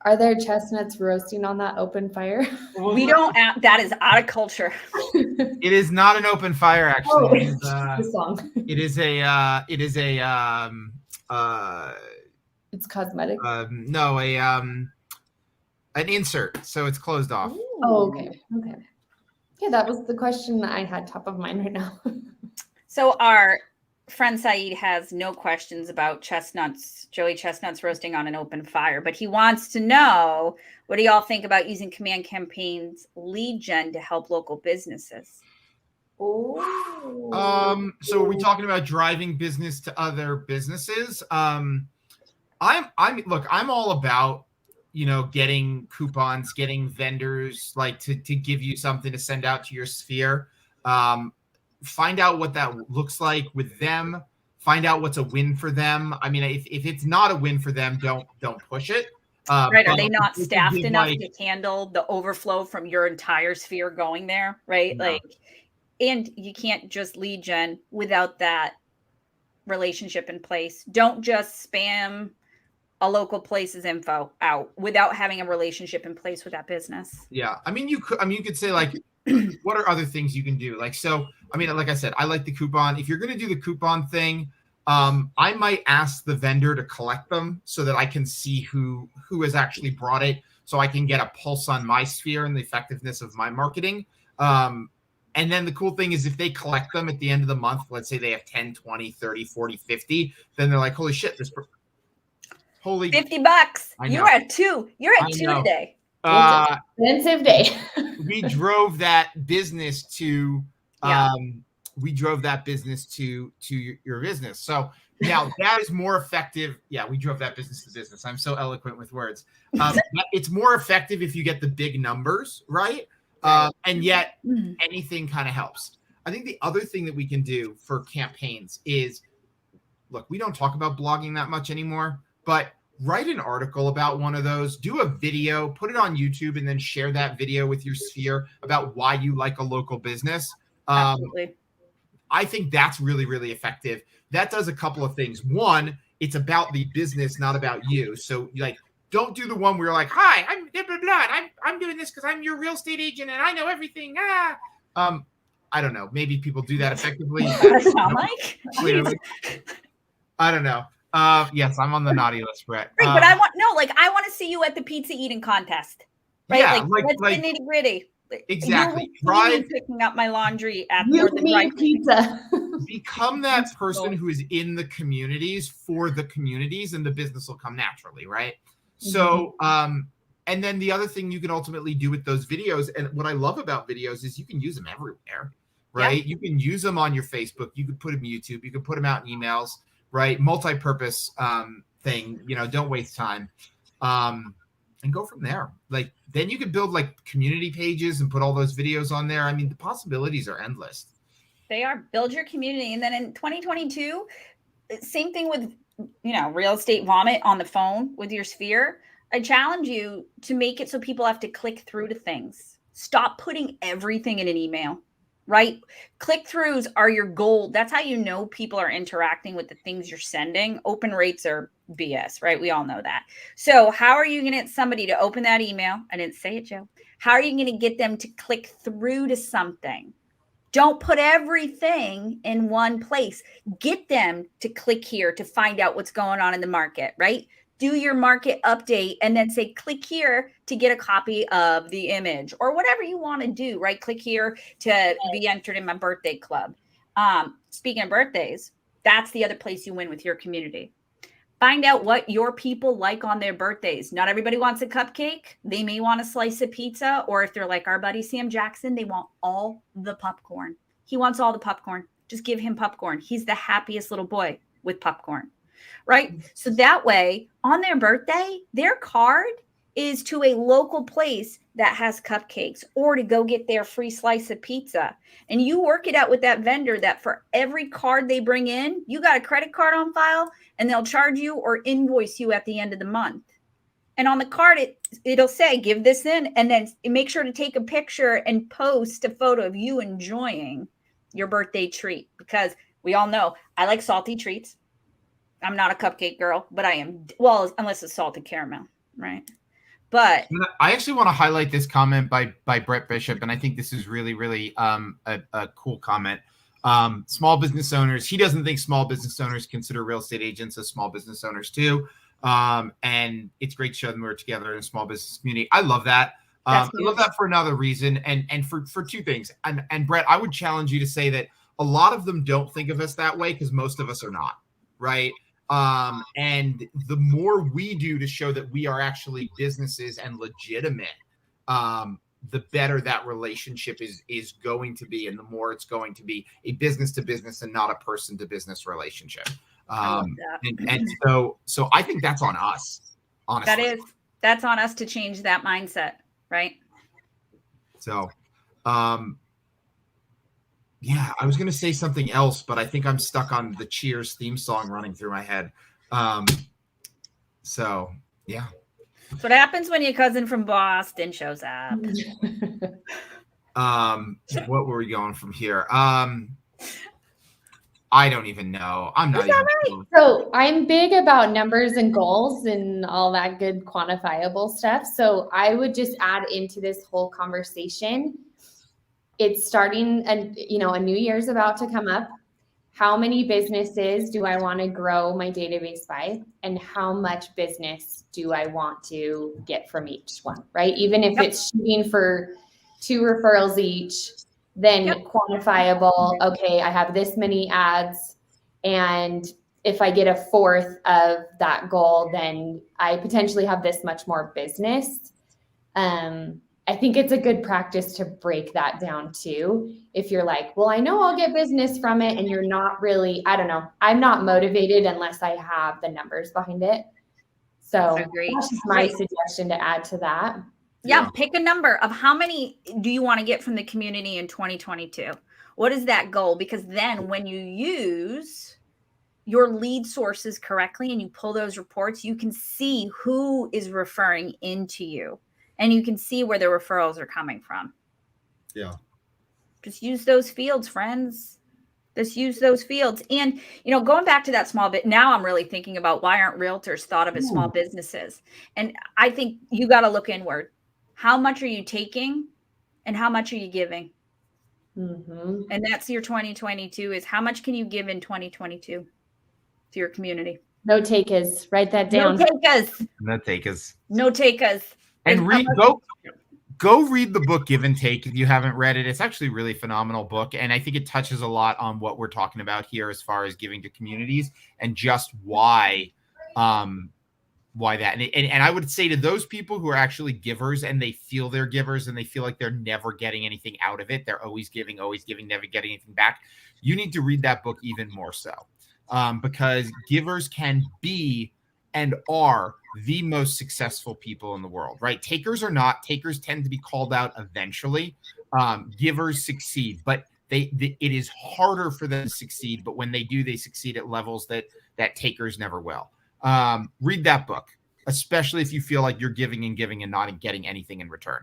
Are there chestnuts roasting on that open fire? We don't. That is out of culture. It is not an open fire, actually. It's cosmetic. No, an insert, so it's closed off. Ooh. Oh, okay. Yeah, that was the question I had top of mind right now. So our friend Saeed has no questions about Joey chestnuts roasting on an open fire, but he wants to know, what do y'all think about using Command Campaign's lead gen to help local businesses? Oh. So are we talking about driving business to other businesses? I'm all about, getting coupons, getting vendors, like to give you something to send out to your sphere. Find out what that looks like with them. Find out what's a win for them. I mean, if it's not a win for them, don't push it. Right? Are they not staffed enough to handle the overflow from your entire sphere going there? Right? No. And you can't just lead gen without that relationship in place. Don't just spam a local place's info out without having a relationship in place with that business. Yeah. I mean, you could say like, what are other things you can do? Like, so, I mean, like I said, I like the coupon. If you're going to do the coupon thing, I might ask the vendor to collect them so that I can see who has actually brought it, so I can get a pulse on my sphere and the effectiveness of my marketing. And then the cool thing is if they collect them at the end of the month, let's say they have 10, 20, 30, 40, 50, then they're like, holy shit, holy $50. You're at two today. Expensive day. We drove that business to your business. So now that is more effective. Yeah, we drove that business to business. I'm so eloquent with words. It's more effective if you get the big numbers, right? And yet anything kind of helps. I think the other thing that we can do for campaigns is, look, we don't talk about blogging that much anymore, but write an article about one of those, do a video, put it on YouTube, and then share that video with your sphere about why you like a local business. Absolutely. I think that's really, really effective. That does a couple of things. One, it's about the business, not about you. So like, don't do the one where you're like, hi, I'm blah, blah, blah, and I'm doing this because I'm your real estate agent and I know everything. I don't know. Maybe people do that effectively. Sound like? Clearly. I don't know. Yes, I'm on the naughty list, Brett. Right, but I want to see you at the pizza eating contest. Right? Yeah, let's get nitty gritty. Exactly. You're picking up my laundry at more than dry pizza. Become that person who is in the communities for the communities, and the business will come naturally, right? So, and then the other thing you can ultimately do with those videos, and what I love about videos is you can use them everywhere, right? Yeah. You can use them on your Facebook. You could put them in YouTube. You can put them out in emails, right? Multi-purpose thing, don't waste time. And go from there. Like, then you could build like community pages and put all those videos on there. I mean, the possibilities are endless. They are. Build your community. And then in 2022, same thing with, real estate vomit on the phone with your sphere. I challenge you to make it so people have to click through to things. Stop putting everything in an email, right? Click-throughs are your gold. That's how you know people are interacting with the things you're sending. Open rates are BS, right? We all know that. So how are you going to get somebody to open that email? I didn't say it, Joe. How are you going to get them to click through to something? Don't put everything in one place. Get them to click here to find out what's going on in the market, right? Do your market update and then say, click here to get a copy of the image or whatever you want to do, right? Click here to be entered in my birthday club. Speaking of birthdays, that's the other place you win with your community. Find out what your people like on their birthdays. Not everybody wants a cupcake. They may want a slice of pizza, or if they're like our buddy Sam Jackson, they want all the popcorn. He wants all the popcorn. Just give him popcorn. He's the happiest little boy with popcorn, right? So that way, on their birthday, their card is to a local place that has cupcakes or to go get their free slice of pizza. And you work it out with that vendor that for every card they bring in, you got a credit card on file and they'll charge you or invoice you at the end of the month. And on the card, it'll say, give this in, and then make sure to take a picture and post a photo of you enjoying your birthday treat, because we all know I like salty treats. I'm not a cupcake girl, but I am, well, unless it's salted caramel, right? But I actually want to highlight this comment by Brett Bishop, and I think this is really, really a cool comment. Small business owners, he doesn't think small business owners consider real estate agents as small business owners too. And it's great to show them we're together in a small business community. I love that. I love that for another reason, and for two things. And Brett, I would challenge you to say that a lot of them don't think of us that way because most of us are not, right? And the more we do to show that we are actually businesses and legitimate, the better that relationship is going to be, and the more it's going to be a business to business and not a person to business relationship. And so I think that's on us, honestly. That's on us to change that mindset, right? So, yeah, I was going to say something else, but I think I'm stuck on the Cheers theme song running through my head. So, yeah. That's what happens when your cousin from Boston shows up. What were we going from here? I don't even know. I'm not Is that even right? So I'm big about numbers and goals and all that good quantifiable stuff. So I would just add into this whole conversation. It's starting, and a new year's about to come up. How many businesses do I want to grow my database by? And how much business do I want to get from each one, right? Even if it's shooting for 2 referrals each, then quantifiable. Okay, I have this many ads. And if I get a fourth of that goal, then I potentially have this much more business. I think it's a good practice to break that down too. If you're like, well, I know I'll get business from it, and you're not really, I don't know, I'm not motivated unless I have the numbers behind it. So that's just my suggestion to add to that. Yeah, pick a number of how many do you want to get from the community in 2022? What is that goal? Because then when you use your lead sources correctly and you pull those reports, you can see who is referring into you. And you can see where the referrals are coming from. Yeah. Just use those fields, friends. Just use those fields. And, going back to that small bit, now I'm really thinking about why aren't realtors thought of as small businesses? And I think you got to look inward. How much are you taking and how much are you giving? Mm-hmm. And that's your 2022 is how much can you give in 2022 to your community? No takers. Write that down. No takers. No takers. No takers. And go read the book Give and Take if you haven't read it. It's actually a really phenomenal book. And I think it touches a lot on what we're talking about here as far as giving to communities and just why that. And I would say to those people who are actually givers and they feel they're givers and they feel like they're never getting anything out of it, they're always giving, never getting anything back. You need to read that book even more so because givers can be and are the most successful people in the world, right? Takers are not. Takers tend to be called out eventually. Givers succeed, but it is harder for them to succeed. But when they do, they succeed at levels that takers never will. Read that book, especially if you feel like you're giving and not getting anything in return.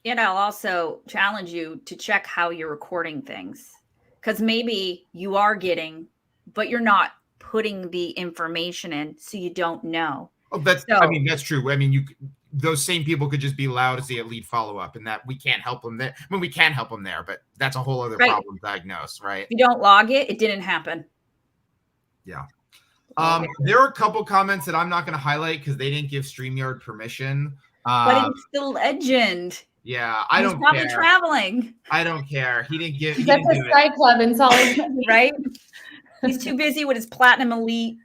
And I'll also challenge you to check how you're recording things because maybe you are getting, but you're not putting the information in, so you don't know. Oh, that's true. I mean, those same people could just be loud as the lead follow-up, and that we can't help them there. I mean, we can help them there, but that's a whole other problem to diagnose, right? If you don't log it, it didn't happen. Yeah. There are a couple comments that I'm not going to highlight because they didn't give StreamYard permission. But it's the legend. Yeah, I don't care. He's probably traveling. I don't care. He didn't give. He's at the Sky Club in Salt Lake City, right? He's too busy with his Platinum Elite,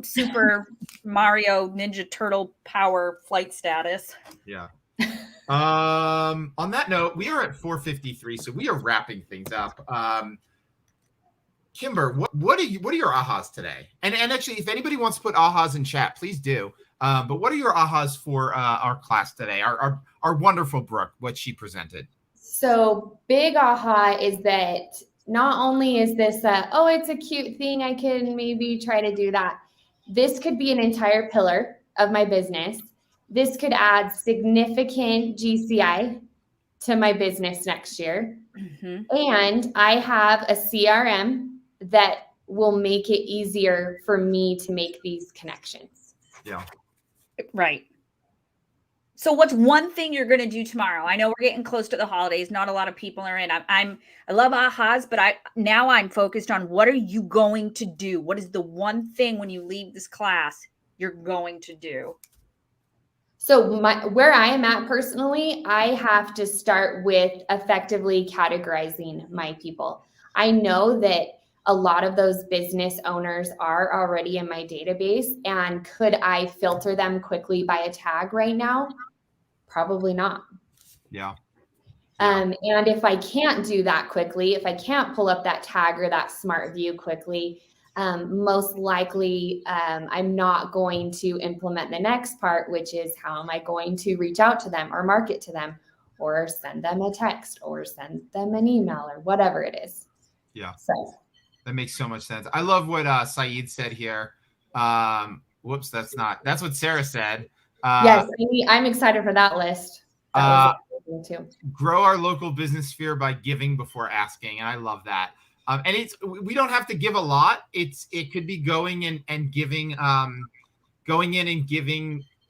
Super Mario Ninja Turtle power flight status. Yeah. On that note, we are at 4:53, so we are wrapping things up. Kimber, what are your ahas today? And actually, if anybody wants to put ahas in chat, please do. But what are your ahas for our class today? Our wonderful Brooke, what she presented. So big aha is that not only is this it's a cute thing, I can maybe try to do that. This could be an entire pillar of my business. This could add significant GCI to my business next year. Mm-hmm. And I have a CRM that will make it easier for me to make these connections. Yeah. Right. So what's one thing you're going to do tomorrow? I know we're getting close to the holidays. Not a lot of people are in. I love ahas, but I'm focused on what are you going to do? What is the one thing when you leave this class you're going to do? So where I am at personally, I have to start with effectively categorizing my people. I know that a lot of those business owners are already in my database, and could I filter them quickly by a tag right now? Probably not. Yeah. And if I can't do that quickly, if I can't pull up that tag or that smart view quickly, most likely I'm not going to implement the next part, which is how am I going to reach out to them or market to them or send them a text or send them an email or whatever it is. Yeah. So that makes so much sense. I love what Saeed said here. Whoops, that's what Sarah said. Yes, I'm excited for that list. That too. Grow our local business sphere by giving before asking. And I love that. And we don't have to give a lot. It could be going in and giving,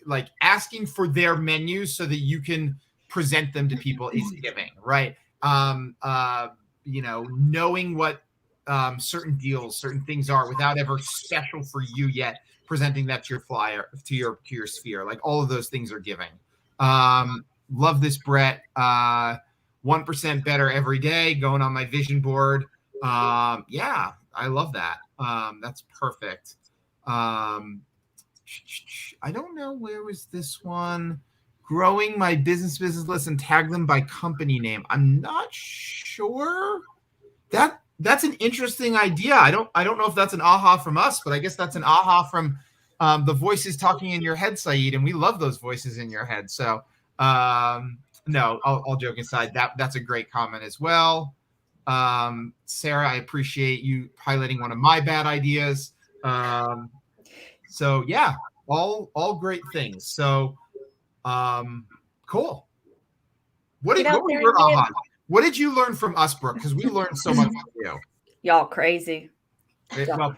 like asking for their menus so that you can present them to people is giving, right? Knowing what certain deals, certain things are without ever special for you yet, presenting that to your flyer, to your sphere, like all of those things are giving. Love this, Brett. 1% better every day, going on my vision board. Yeah, I love that. That's perfect. I don't know, where was this one? Growing my business list and tag them by company name. I'm not sure. That's an interesting idea. I don't know if that's an aha from us, but I guess that's an aha from the voices talking in your head, Saeed, and we love those voices in your head. So no, all joking aside, that's a great comment as well. Sarah, I appreciate you highlighting one of my bad ideas. So yeah, all great things. So cool. What did you learn from us, Brooke? Because we learned so much from you. Y'all crazy. Well,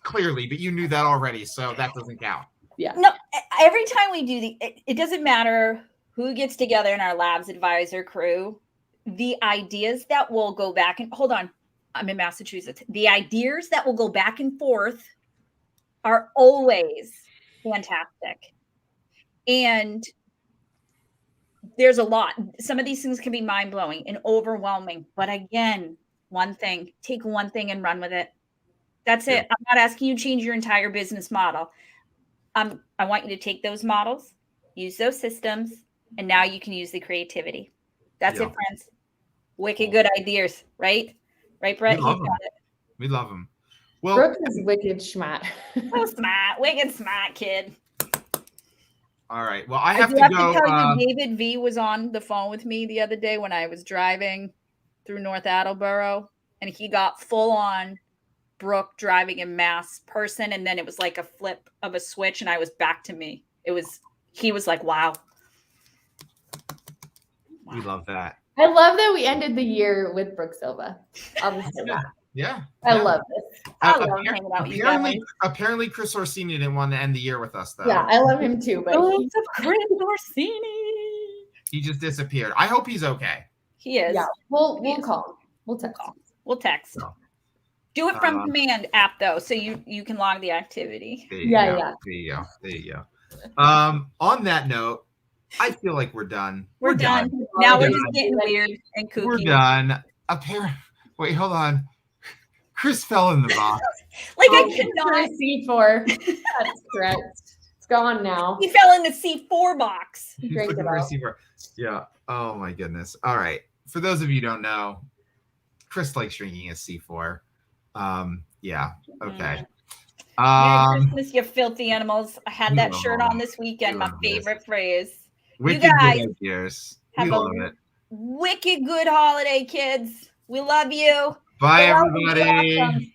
clearly, but you knew that already, so that doesn't count. Yeah. No, every time we do it doesn't matter who gets together in our labs advisor crew. The ideas that will go back and hold on, I'm in Massachusetts. The ideas that will go back and forth are always fantastic. And there's a lot. Some of these things can be mind-blowing and overwhelming. But again, take one thing and run with it. That's it. I'm not asking you to change your entire business model. I want you to take those models, use those systems, and now you can use the creativity. That's it, friends. Wicked good ideas, right? Right, Brett? We love them. Well, Brooke is wicked smart. So smart. Wicked smart, kid. All right. Well, I have to go. Tell you, David V was on the phone with me the other day when I was driving through North Attleboro, and he got full on Brooke driving in mass person, and then it was like a flip of a switch, and I was back to me. He was like, wow. We love that. I love that we ended the year with Brooke Silva. Yeah. I love this. I love hanging out with you guys. Apparently, Chris Orsini didn't want to end the year with us, though. Yeah, I love him too. But Chris Orsini. He just disappeared. I hope he's okay. He is. Yeah, we'll call him. We'll text. We'll text. So, do it from command app though, so you can log the activity. There you go. On that note, I feel like we're done. We're done. Now we're just getting weird and kooky. We're done. Wait, hold on. Chris fell in the box. I could not. C4. That's correct. It's gone now. He fell in the C4 box. He drank it out. Yeah. Oh my goodness. All right. For those of you who don't know, Chris likes drinking a C4. Yeah. Okay. Merry Christmas, you filthy animals. I had that shirt on this weekend. My favorite phrase. Wicked you guys good ideas. have a wicked good holiday, kids. We love you. Bye, everybody.